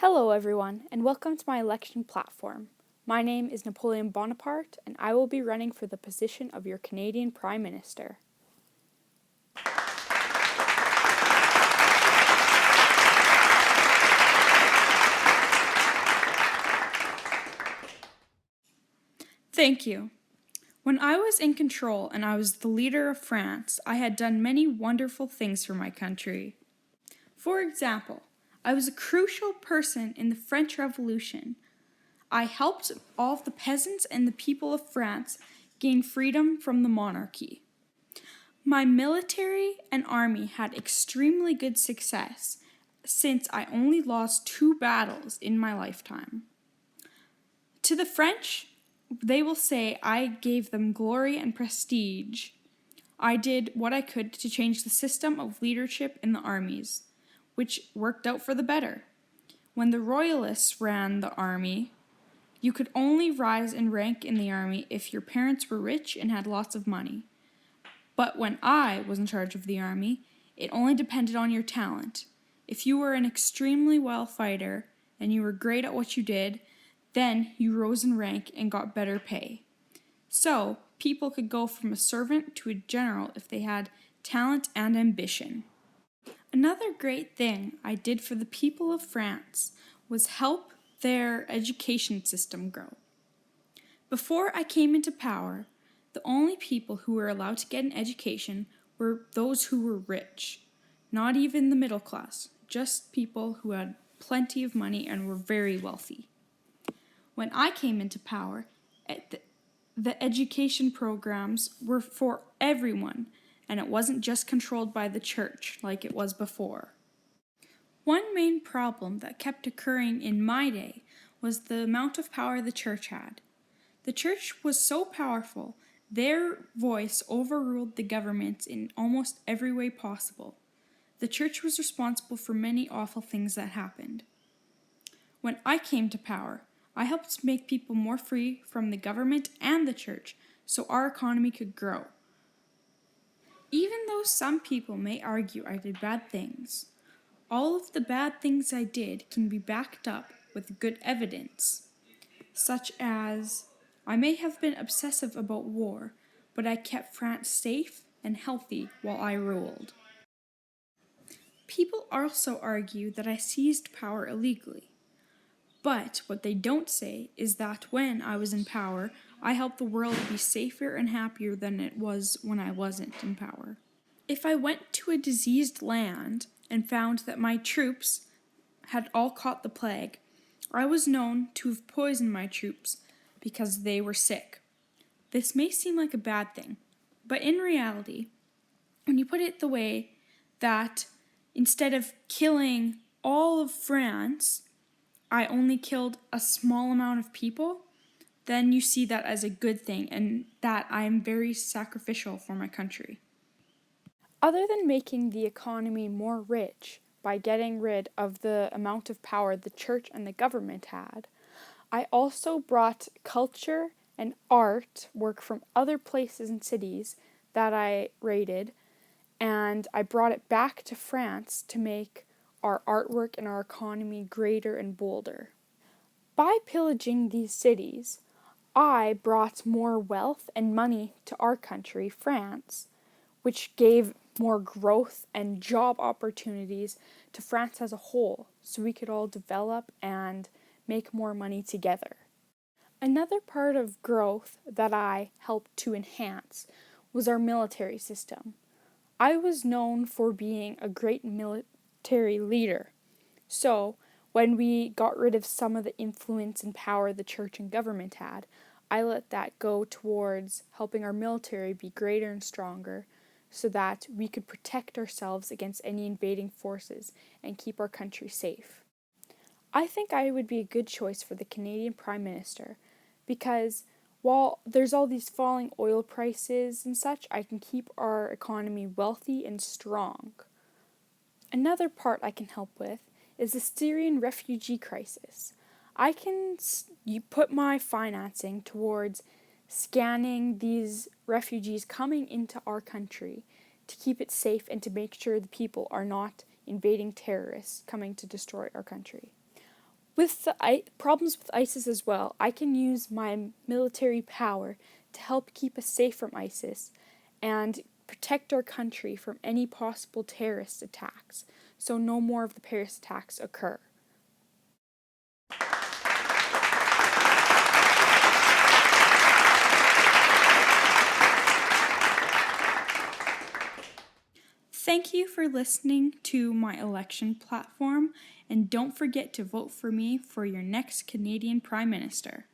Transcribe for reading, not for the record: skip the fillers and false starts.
Hello everyone, and welcome to my election platform. My name is Napoleon Bonaparte, and I will be running for the position of your Canadian Prime Minister. Thank you. When I was in control and I was the leader of France, I had done many wonderful things for my country. For example, I was a crucial person in the French Revolution. I helped all of the peasants and the people of France gain freedom from the monarchy. My military and army had extremely good success since I only lost 2 battles in my lifetime. To the French, they will say I gave them glory and prestige. I did what I could to change the system of leadership in the armies, which worked out for the better. When the royalists ran the army, you could only rise in rank in the army if your parents were rich and had lots of money. But when I was in charge of the army, it only depended on your talent. If you were an extremely well fighter and you were great at what you did, then you rose in rank and got better pay. So, people could go from a servant to a general if they had talent and ambition. Another great thing I did for the people of France was help their education system grow. Before I came into power, the only people who were allowed to get an education were those who were rich, not even the middle class, just people who had plenty of money and were very wealthy. When I came into power, the education programs were for everyone, and it wasn't just controlled by the church like it was before. One main problem that kept occurring in my day was the amount of power the church had. The church was so powerful, their voice overruled the government in almost every way possible. The church was responsible for many awful things that happened. When I came to power, I helped make people more free from the government and the church so our economy could grow. Even though some people may argue I did bad things, all of the bad things I did can be backed up with good evidence, such as I may have been obsessive about war, but I kept France safe and healthy while I ruled. People also argue that I seized power illegally. But what they don't say is that when I was in power, I helped the world be safer and happier than it was when I wasn't in power. If I went to a diseased land and found that my troops had all caught the plague, I was known to have poisoned my troops because they were sick. This may seem like a bad thing, but in reality, when you put it the way that instead of killing all of France, I only killed a small amount of people, then you see that as a good thing and that I am very sacrificial for my country. Other than making the economy more rich by getting rid of the amount of power the church and the government had, I also brought culture and art work from other places and cities that I raided, and I brought it back to France to make our artwork and our economy greater and bolder. By pillaging these cities, I brought more wealth and money to our country, France, which gave more growth and job opportunities to France as a whole, so we could all develop and make more money together. Another part of growth that I helped to enhance was our military system. I was known for being a great military leader. So, when we got rid of some of the influence and power the church and government had, I let that go towards helping our military be greater and stronger so that we could protect ourselves against any invading forces and keep our country safe. I think I would be a good choice for the Canadian Prime Minister because while there's all these falling oil prices and such, I can keep our economy wealthy and strong. Another part I can help with is the Syrian refugee crisis. I can put my financing towards scanning these refugees coming into our country to keep it safe and to make sure the people are not invading terrorists coming to destroy our country. With the problems with ISIS as well, I can use my military power to help keep us safe from ISIS and protect our country from any possible terrorist attacks, so no more of the Paris attacks occur. Thank you for listening to my election platform, and don't forget to vote for me for your next Canadian Prime Minister.